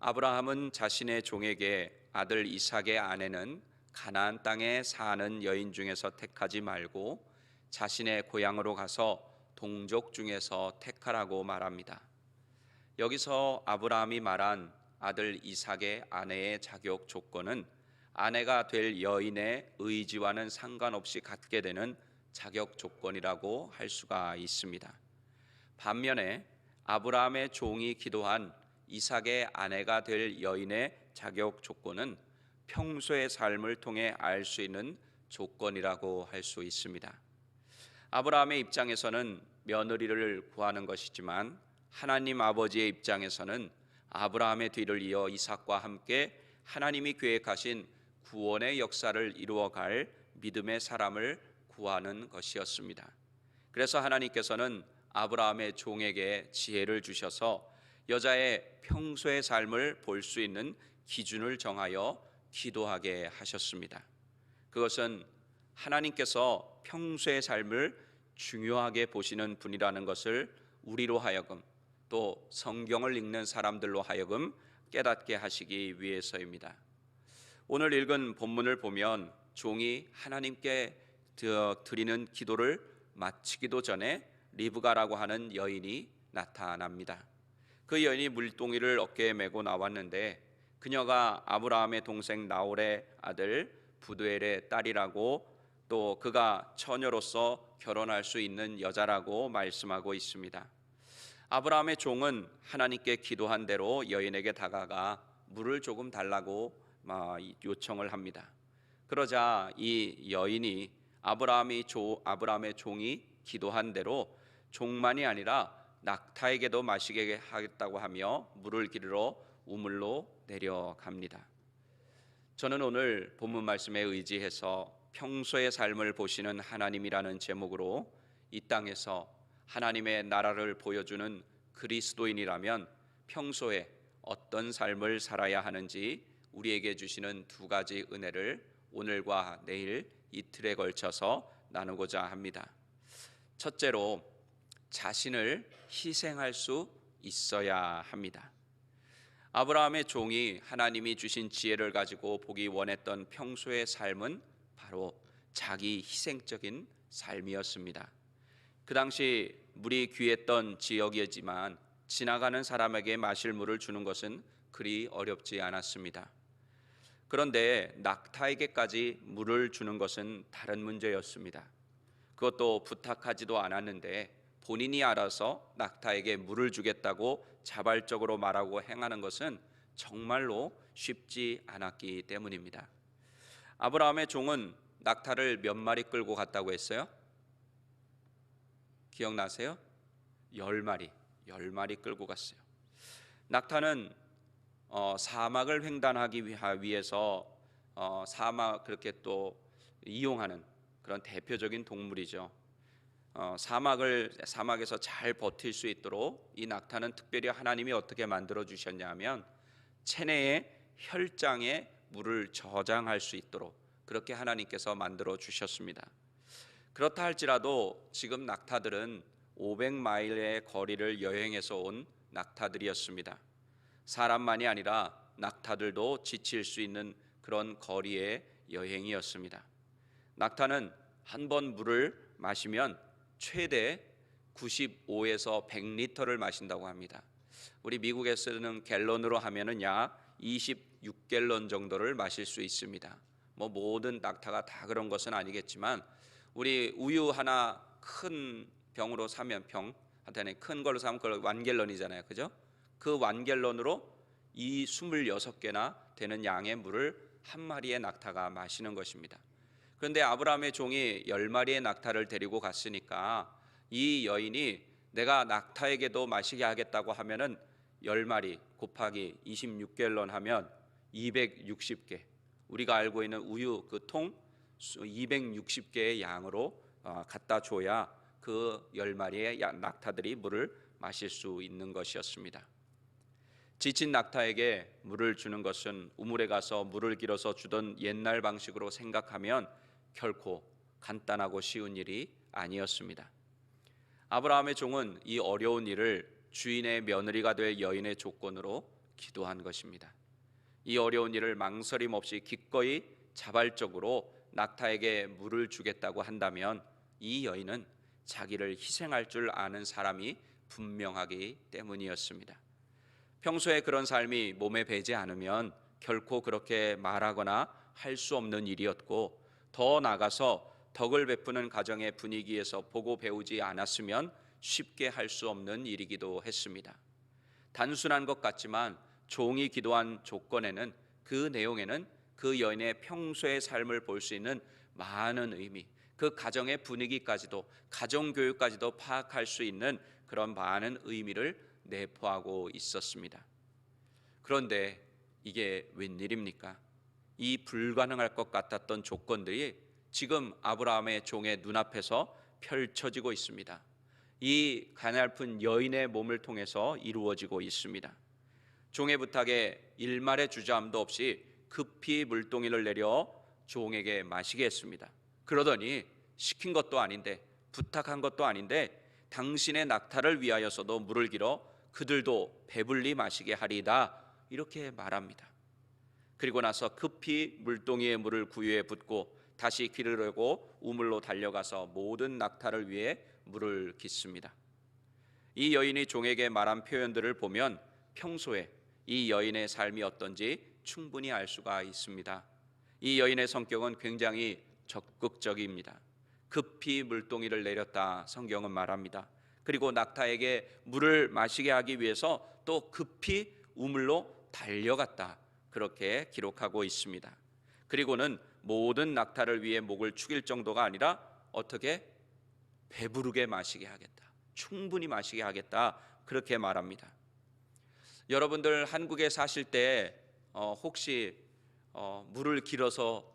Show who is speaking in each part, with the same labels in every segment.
Speaker 1: 아브라함은 자신의 종에게 아들 이삭의 아내는 가나안 땅에 사는 여인 중에서 택하지 말고 자신의 고향으로 가서 동족 중에서 택하라고 말합니다. 여기서 아브라함이 말한 아들 이삭의 아내의 자격 조건은 아내가 될 여인의 의지와는 상관없이 갖게 되는 자격 조건이라고 할 수가 있습니다. 반면에 아브라함의 종이 기도한 이삭의 아내가 될 여인의 자격 조건은 평소의 삶을 통해 알 수 있는 조건이라고 할 수 있습니다. 아브라함의 입장에서는 며느리를 구하는 것이지만 하나님 아버지의 입장에서는 아브라함의 뒤를 이어 이삭과 함께 하나님이 계획하신 구원의 역사를 이루어갈 믿음의 사람을 구하는 것이었습니다. 그래서 하나님께서는 아브라함의 종에게 지혜를 주셔서 여자의 평소의 삶을 볼 수 있는 기준을 정하여 기도하게 하셨습니다. 그것은 하나님께서 평소의 삶을 중요하게 보시는 분이라는 것을 우리로 하여금 또 성경을 읽는 사람들로 하여금 깨닫게 하시기 위해서입니다. 오늘 읽은 본문을 보면 종이 하나님께 드리는 기도를 마치기도 전에 리브가라고 하는 여인이 나타납니다. 그 여인이 물동이를 어깨에 메고 나왔는데 그녀가 아브라함의 동생 나홀의 아들 부두엘의 딸이라고 또 그가 처녀로서 결혼할 수 있는 여자라고 말씀하고 있습니다. 아브라함의 종은 하나님께 기도한 대로 여인에게 다가가 물을 조금 달라고 요청을 합니다. 그러자 이 여인이 아브라함의 종이 기도한 대로 종만이 아니라 낙타에게도 마시게 하겠다고 하며 물을 기르러 우물로 내려갑니다. 저는 오늘 본문 말씀에 의지해서 평소의 삶을 보시는 하나님이라는 제목으로 이 땅에서 하나님의 나라를 보여주는 그리스도인이라면 평소에 어떤 삶을 살아야 하는지 우리에게 주시는 두 가지 은혜를 오늘과 내일 이틀에 걸쳐서 나누고자 합니다. 첫째로, 자신을 희생할 수 있어야 합니다. 아브라함의 종이 하나님이 주신 지혜를 가지고 보기 원했던 평소의 삶은 바로 자기 희생적인 삶이었습니다. 그 당시 물이 귀했던 지역이었지만 지나가는 사람에게 마실 물을 주는 것은 그리 어렵지 않았습니다. 그런데 낙타에게까지 물을 주는 것은 다른 문제였습니다. 그것도 부탁하지도 않았는데 본인이 알아서 낙타에게 물을 주겠다고 자발적으로 말하고 행하는 것은 정말로 쉽지 않았기 때문입니다. 아브라함의 종은 낙타를 몇 마리 끌고 갔다고 했어요? 기억나세요? 10마리 끌고 갔어요. 낙타는 사막을 횡단하기 위해서 사막 그렇게 또 이용하는 그런 대표적인 동물이죠. 사막에서 잘 버틸 수 있도록 이 낙타는 특별히 하나님이 어떻게 만들어 주셨냐면 체내에 혈장에 물을 저장할 수 있도록 그렇게 하나님께서 만들어 주셨습니다. 그렇다 할지라도 지금 낙타들은 500마일의 거리를 여행해서 온 낙타들이었습니다. 사람만이 아니라 낙타들도 지칠 수 있는 그런 거리의 여행이었습니다. 낙타는 한 번 물을 마시면 최대 95에서 100리터를 마신다고 합니다. 우리 미국에서는 갤런으로 하면은 약 26갤런 정도를 마실 수 있습니다. 모든 낙타가 다 그런 것은 아니겠지만 우리 우유 하나 큰 병으로 사면 큰 걸로 사면 그걸 1갤런이잖아요. 그죠? 그 1갤런으로 이 26개나 되는 양의 물을 한 마리의 낙타가 마시는 것입니다. 그런데 아브라함의 종이 10마리의 낙타를 데리고 갔으니까 이 여인이 내가 낙타에게도 마시게 하겠다고 하면은 10마리 곱하기 26갤런 하면 260개, 우리가 알고 있는 우유 그 통 260개의 양으로 갖다 줘야 그 10마리의 낙타들이 물을 마실 수 있는 것이었습니다. 지친 낙타에게 물을 주는 것은 우물에 가서 물을 길어서 주던 옛날 방식으로 생각하면 결코 간단하고 쉬운 일이 아니었습니다. 아브라함의 종은 이 어려운 일을 주인의 며느리가 될 여인의 조건으로 기도한 것입니다. 이 어려운 일을 망설임 없이 기꺼이 자발적으로 낙타에게 물을 주겠다고 한다면 이 여인은 자기를 희생할 줄 아는 사람이 분명하기 때문이었습니다. 평소에 그런 삶이 몸에 배지 않으면 결코 그렇게 말하거나 할 수 없는 일이었고, 더 나아가서 덕을 베푸는 가정의 분위기에서 보고 배우지 않았으면 쉽게 할 수 없는 일이기도 했습니다. 단순한 것 같지만 종이 기도한 조건에는, 그 내용에는 그 여인의 평소의 삶을 볼 수 있는 많은 의미, 그 가정의 분위기까지도, 가정교육까지도 파악할 수 있는 그런 많은 의미를 내포하고 있었습니다. 그런데 이게 웬일입니까? 이 불가능할 것 같았던 조건들이 지금 아브라함의 종의 눈앞에서 펼쳐지고 있습니다. 이 가냘픈 여인의 몸을 통해서 이루어지고 있습니다. 종의 부탁에 일말의 주저함도 없이 급히 물동이를 내려 종에게 마시게 했습니다. 그러더니 시킨 것도 아닌데, 부탁한 것도 아닌데, 당신의 낙타를 위하여서도 물을 길어 그들도 배불리 마시게 하리이다, 이렇게 말합니다. 그리고 나서 급히 물동이에 물을 구유에 붓고 다시 기르려고 우물로 달려가서 모든 낙타를 위해 물을 깃습니다. 이 여인이 종에게 말한 표현들을 보면 평소에 이 여인의 삶이 어떤지 충분히 알 수가 있습니다. 이 여인의 성격은 굉장히 적극적입니다. 급히 물동이를 내렸다, 성경은 말합니다. 그리고 낙타에게 물을 마시게 하기 위해서 또 급히 우물로 달려갔다, 그렇게 기록하고 있습니다. 그리고는 모든 낙타를 위해 목을 축일 정도가 아니라 어떻게 배부르게 마시게 하겠다, 충분히 마시게 하겠다, 그렇게 말합니다. 여러분들 한국에 사실 때 혹시 물을 길어서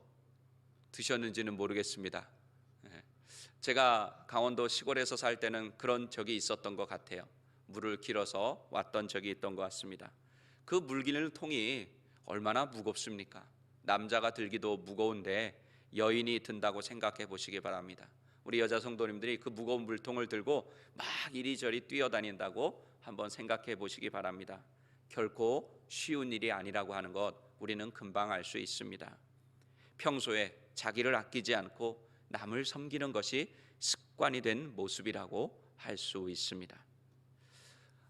Speaker 1: 드셨는지는 모르겠습니다. 제가 강원도 시골에서 살 때는 그런 적이 있었던 것 같아요. 물을 길어서 왔던 적이 있던 것 같습니다. 그 물 기르는 통이 얼마나 무겁습니까? 남자가 들기도 무거운데 여인이 든다고 생각해 보시기 바랍니다. 우리 여자 성도님들이 그 무거운 물통을 들고 막 이리저리 뛰어다닌다고 한번 생각해 보시기 바랍니다. 결코 쉬운 일이 아니라고 하는 것 우리는 금방 알 수 있습니다. 평소에 자기를 아끼지 않고 남을 섬기는 것이 습관이 된 모습이라고 할 수 있습니다.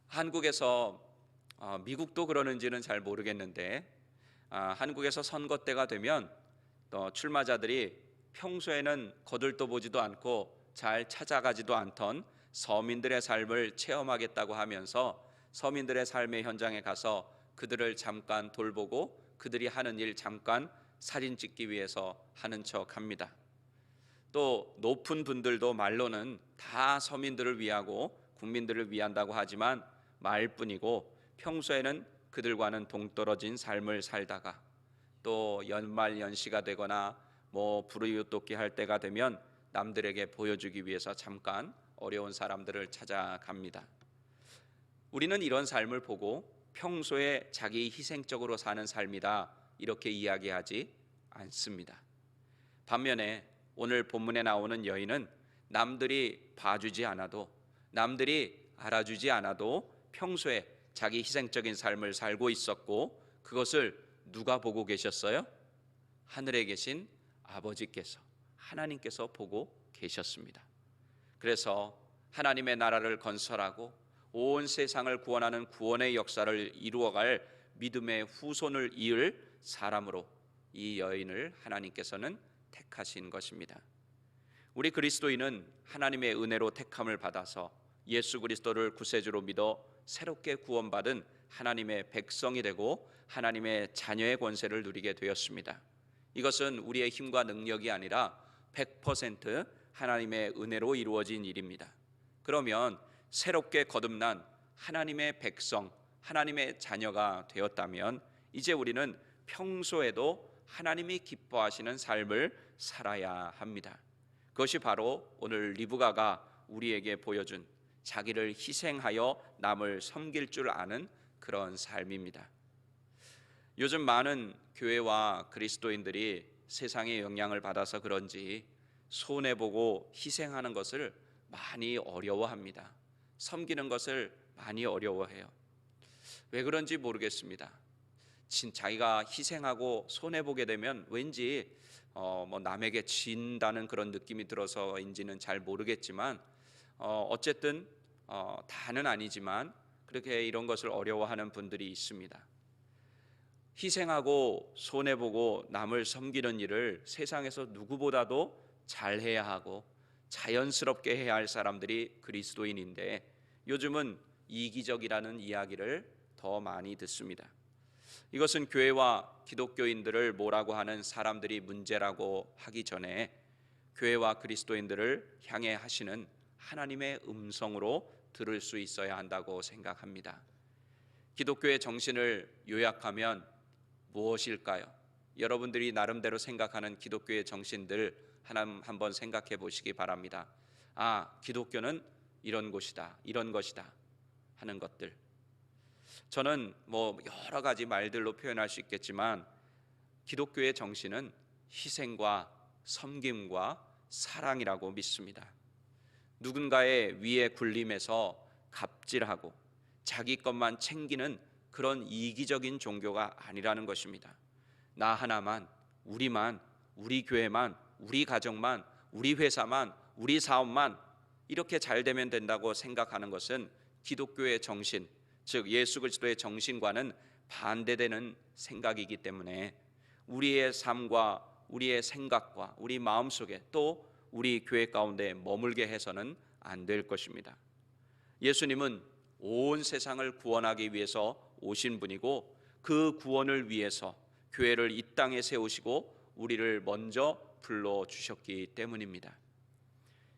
Speaker 1: 한국에서 미국도 그러는지는 잘 모르겠는데 한국에서 선거 때가 되면 또 출마자들이 평소에는 거들떠 보지도 않고 잘 찾아가지도 않던 서민들의 삶을 체험하겠다고 하면서 서민들의 삶의 현장에 가서 그들을 잠깐 돌보고 그들이 하는 일 잠깐 사진 찍기 위해서 하는 척 합니다. 또 높은 분들도 말로는 다 서민들을 위하고 국민들을 위한다고 하지만 말뿐이고 평소에는 그들과는 동떨어진 삶을 살다가 또 연말연시가 되거나 불우이웃 돕기 할 때가 되면 남들에게 보여주기 위해서 잠깐 어려운 사람들을 찾아갑니다. 우리는 이런 삶을 보고 평소에 자기 희생적으로 사는 삶이다, 이렇게 이야기하지 않습니다. 반면에 오늘 본문에 나오는 여인은 남들이 봐주지 않아도, 남들이 알아주지 않아도 평소에 자기 희생적인 삶을 살고 있었고, 그것을 누가 보고 계셨어요? 하늘에 계신 아버지께서, 하나님께서 보고 계셨습니다. 그래서 하나님의 나라를 건설하고 온 세상을 구원하는 구원의 역사를 이루어갈 믿음의 후손을 이을 사람으로 이 여인을 하나님께서는 택하신 것입니다. 우리 그리스도인은 하나님의 은혜로 택함을 받아서 예수 그리스도를 구세주로 믿어 새롭게 구원받은 하나님의 백성이 되고 하나님의 자녀의 권세를 누리게 되었습니다. 이것은 우리의 힘과 능력이 아니라 100% 하나님의 은혜로 이루어진 일입니다. 그러면 새롭게 거듭난 하나님의 백성, 하나님의 자녀가 되었다면 이제 우리는 평소에도 하나님이 기뻐하시는 삶을 살아야 합니다. 그것이 바로 오늘 리브가가 우리에게 보여준 자기를 희생하여 남을 섬길 줄 아는 그런 삶입니다. 요즘 많은 교회와 그리스도인들이 세상의 영향을 받아서 그런지 손해보고 희생하는 것을 많이 어려워합니다. 섬기는 것을 많이 어려워해요. 왜 그런지 모르겠습니다. 자기가 희생하고 손해 보게 되면 왠지 뭐 남에게 진다는 그런 느낌이 들어서인지는 잘 모르겠지만 어쨌든 다는 아니지만 그렇게 이런 것을 어려워하는 분들이 있습니다. 희생하고 손해 보고 남을 섬기는 일을 세상에서 누구보다도 잘해야 하고 자연스럽게 해야 할 사람들이 그리스도인인데 요즘은 이기적이라는 이야기를 더 많이 듣습니다. 이것은 교회와 기독교인들을 뭐라고 하는 사람들이 문제라고 하기 전에 교회와 그리스도인들을 향해 하시는 하나님의 음성으로 들을 수 있어야 한다고 생각합니다. 기독교의 정신을 요약하면 무엇일까요? 여러분들이 나름대로 생각하는 기독교의 정신들 한번 생각해 보시기 바랍니다. 기독교는 이런 곳이다, 이런 것이다 하는 것들. 저는 뭐 여러 가지 말들로 표현할 수 있겠지만 기독교의 정신은 희생과 섬김과 사랑이라고 믿습니다. 누군가의 위에 굴림에서 갑질하고 자기 것만 챙기는 그런 이기적인 종교가 아니라는 것입니다. 나 하나만, 우리만, 우리 교회만, 우리 가정만, 우리 회사만, 우리 사업만 이렇게 잘 되면 된다고 생각하는 것은 기독교의 정신, 즉 예수 그리스도의 정신과는 반대되는 생각이기 때문에 우리의 삶과 우리의 생각과 우리 마음속에 또 우리 교회 가운데 머물게 해서는 안 될 것입니다. 예수님은 온 세상을 구원하기 위해서 오신 분이고 그 구원을 위해서 교회를 이 땅에 세우시고 우리를 먼저 불러주셨기 때문입니다.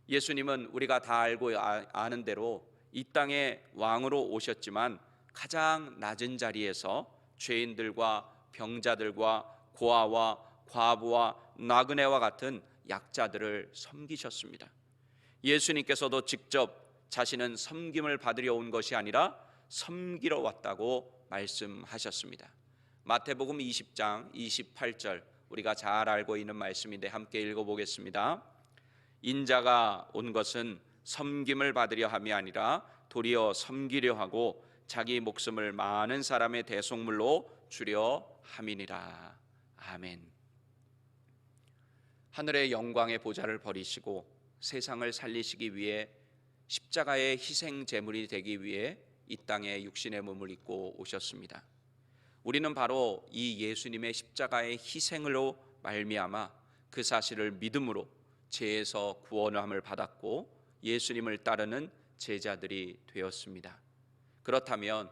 Speaker 1: 예수님은 우리가 다 알고 아는 대로 이 땅에 왕으로 오셨지만 가장 낮은 자리에서 죄인들과 병자들과 고아와 과부와 나그네와 같은 약자들을 섬기셨습니다. 예수님께서도 직접 자신은 섬김을 받으려 온 것이 아니라 섬기러 왔다고 말씀하셨습니다. 마태복음 20장 28절 우리가 잘 알고 있는 말씀인데 함께 읽어보겠습니다. 인자가 온 것은 섬김을 받으려 함이 아니라 도리어 섬기려 하고 자기 목숨을 많은 사람의 대속물로 주려 함이니라. 아멘. 하늘의 영광의 보좌를 버리시고 세상을 살리시기 위해 십자가의 희생 제물이 되기 위해 이 땅에 육신의 몸을 입고 오셨습니다. 우리는 바로 이 예수님의 십자가의 희생으로 말미암아 그 사실을 믿음으로 죄에서 구원함을 받았고 예수님을 따르는 제자들이 되었습니다. 그렇다면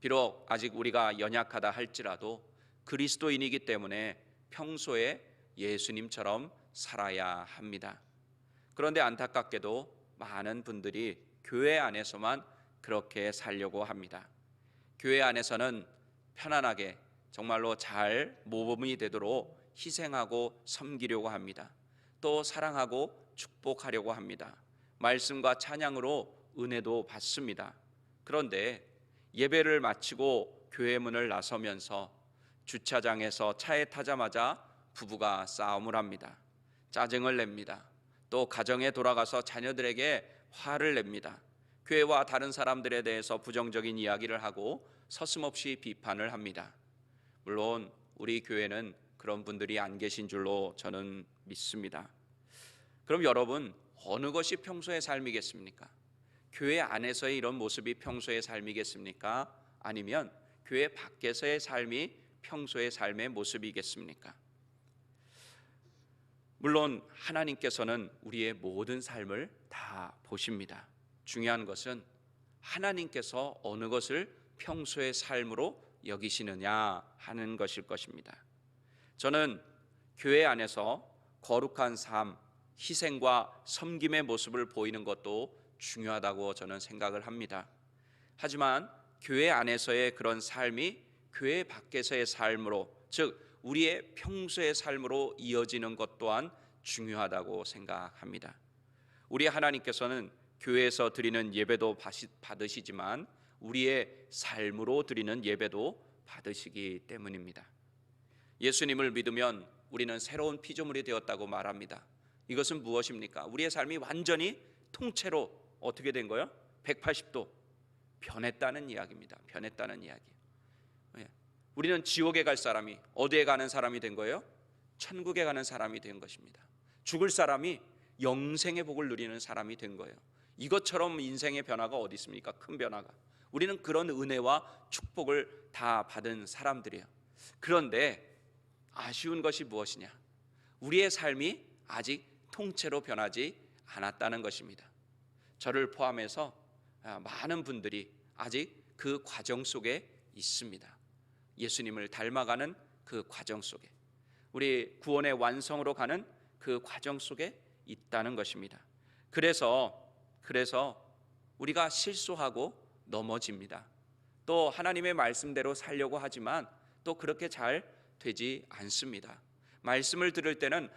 Speaker 1: 비록 아직 우리가 연약하다 할지라도 그리스도인이기 때문에 평소에 예수님처럼 살아야 합니다. 그런데 안타깝게도 많은 분들이 교회 안에서만 그렇게 살려고 합니다. 교회 안에서는 편안하게 정말로 잘 모범이 되도록 희생하고 섬기려고 합니다. 또 사랑하고 축복하려고 합니다. 말씀과 찬양으로 은혜도 받습니다. 그런데 예배를 마치고 교회 문을 나서면서 주차장에서 차에 타자마자 부부가 싸움을 합니다. 짜증을 냅니다. 또 가정에 돌아가서 자녀들에게 화를 냅니다. 교회와 다른 사람들에 대해서 부정적인 이야기를 하고 서슴없이 비판을 합니다. 물론 우리 교회는 그런 분들이 안 계신 줄로 저는 믿습니다. 그럼 여러분, 어느 것이 평소의 삶이겠습니까? 교회 안에서의 이런 모습이 평소의 삶이겠습니까? 아니면 교회 밖에서의 삶이 평소의 삶의 모습이겠습니까? 물론 하나님께서는 우리의 모든 삶을 다 보십니다. 중요한 것은 하나님께서 어느 것을 평소의 삶으로 여기시느냐 하는 것일 것입니다. 저는 교회 안에서 거룩한 삶, 희생과 섬김의 모습을 보이는 것도 중요하다고 저는 생각을 합니다. 하지만 교회 안에서의 그런 삶이 교회 밖에서의 삶으로, 즉 우리의 평소의 삶으로 이어지는 것 또한 중요하다고 생각합니다. 우리 하나님께서는 교회에서 드리는 예배도 받으시지만 우리의 삶으로 드리는 예배도 받으시기 때문입니다. 예수님을 믿으면 우리는 새로운 피조물이 되었다고 말합니다. 이것은 무엇입니까? 우리의 삶이 완전히 통째로 어떻게 된 거예요? 180도 변했다는 이야기입니다. 변했다는 이야기. 우리는 지옥에 갈 사람이 어디에 가는 사람이 된 거예요? 천국에 가는 사람이 된 것입니다. 죽을 사람이 영생의 복을 누리는 사람이 된 거예요. 이것처럼 인생의 변화가 어디 있습니까? 큰 변화가. 우리는 그런 은혜와 축복을 다 받은 사람들이에요. 그런데 아쉬운 것이 무엇이냐? 우리의 삶이 아직 통째로 변하지 않았다는 것입니다. 저를 포함해서 많은 분들이 아직 그 과정 속에 있습니다. 예수님을 닮아가는 그 과정 속에, 우리 구원의 완성으로 가는 그 과정 속에 있다는 것입니다. 그래서 우리가 실수하고 넘어집니다. 또 하나님의 말씀대로 살려고 하지만 또 그렇게 잘 되지 않습니다. 말씀을 들을 때는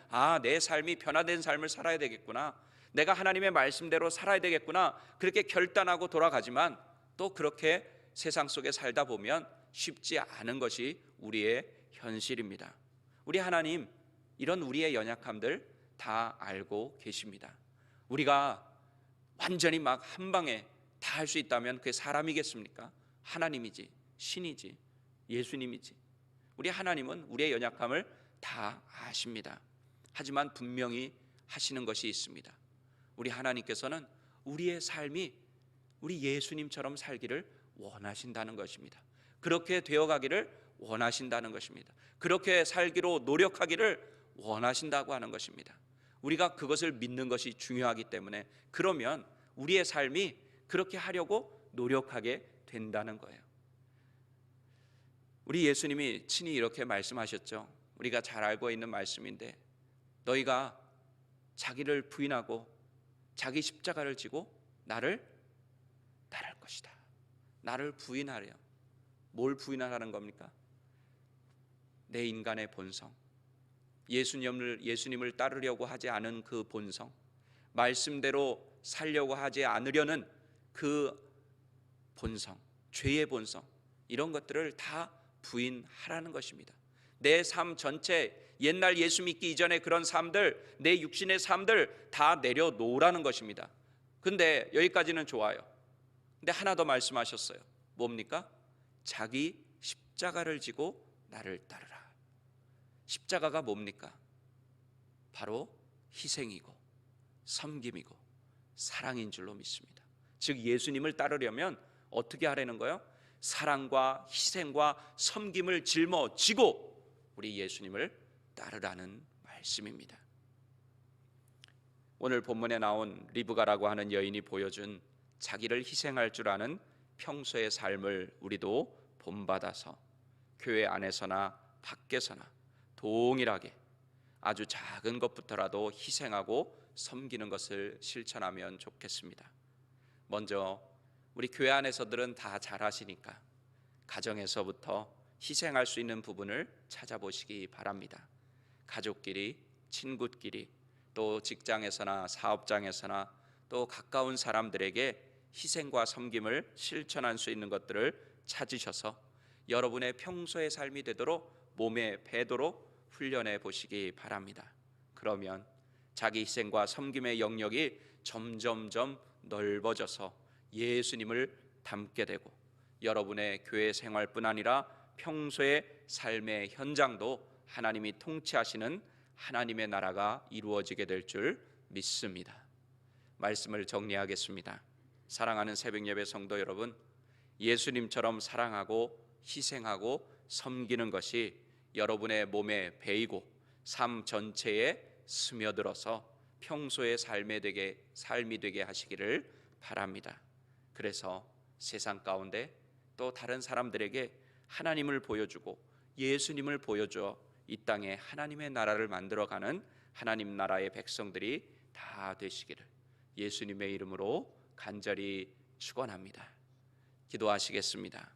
Speaker 1: 내 삶이 변화된 삶을 살아야 되겠구나, 내가 하나님의 말씀대로 살아야 되겠구나, 그렇게 결단하고 돌아가지만 또 그렇게 세상 속에 살다 보면 쉽지 않은 것이 우리의 현실입니다. 우리 하나님 이런 우리의 연약함들 다 알고 계십니다. 우리가 완전히 막 한 방에 다 할 수 있다면 그게 사람이겠습니까? 하나님이지, 신이지, 예수님이지. 우리 하나님은 우리의 연약함을 다 아십니다. 하지만 분명히 하시는 것이 있습니다. 우리 하나님께서는 우리의 삶이 우리 예수님처럼 살기를 원하신다는 것입니다. 그렇게 되어가기를 원하신다는 것입니다. 그렇게 살기로 노력하기를 원하신다고 하는 것입니다. 우리가 그것을 믿는 것이 중요하기 때문에, 그러면 우리의 삶이 그렇게 하려고 노력하게 된다는 거예요. 우리 예수님이 친히 이렇게 말씀하셨죠. 우리가 잘 알고 있는 말씀인데, 너희가 자기를 부인하고 자기 십자가를 지고 나를 따를 것이다. 나를 부인하래요. 뭘 부인하라는 겁니까? 내 인간의 본성, 예수님을 따르려고 하지 않은 그 본성, 말씀대로 살려고 하지 않으려는 그 본성, 죄의 본성, 이런 것들을 다 부인하라는 것입니다. 내 삶 전체, 옛날 예수 믿기 이전의 그런 삶들, 내 육신의 삶들 다 내려놓으라는 것입니다. 근데 여기까지는 좋아요. 근데 하나 더 말씀하셨어요. 뭡니까? 자기 십자가를 지고 나를 따르라. 십자가가 뭡니까? 바로 희생이고 섬김이고 사랑인 줄로 믿습니다. 즉 예수님을 따르려면 어떻게 하라는 거예요? 사랑과 희생과 섬김을 짊어지고 우리 예수님을 따르라는 말씀입니다. 오늘 본문에 나온 리브가라고 하는 여인이 보여준 자기를 희생할 줄 아는 평소의 삶을 우리도 본받아서 교회 안에서나 밖에서나 동일하게 아주 작은 것부터라도 희생하고 섬기는 것을 실천하면 좋겠습니다. 먼저 우리 교회 안에서들은 다 잘하시니까 가정에서부터 희생할 수 있는 부분을 찾아보시기 바랍니다. 가족끼리, 친구끼리, 또 직장에서나 사업장에서나 또 가까운 사람들에게 희생과 섬김을 실천할 수 있는 것들을 찾으셔서 여러분의 평소의 삶이 되도록 몸에 배도록 훈련해 보시기 바랍니다. 그러면 자기 희생과 섬김의 영역이 점점점 넓어져서 예수님을 닮게 되고 여러분의 교회 생활뿐 아니라 평소의 삶의 현장도 하나님이 통치하시는 하나님의 나라가 이루어지게 될 줄 믿습니다. 말씀을 정리하겠습니다. 사랑하는 새벽예배 성도 여러분, 예수님처럼 사랑하고 희생하고 섬기는 것이 여러분의 몸에 배이고 삶 전체에 스며들어서 평소의 삶이 되게 하시기를 바랍니다. 그래서 세상 가운데 또 다른 사람들에게 하나님을 보여주고 예수님을 보여줘 이 땅에 하나님의 나라를 만들어가는 하나님 나라의 백성들이 다 되시기를 예수님의 이름으로 간절히 축원합니다. 기도하시겠습니다.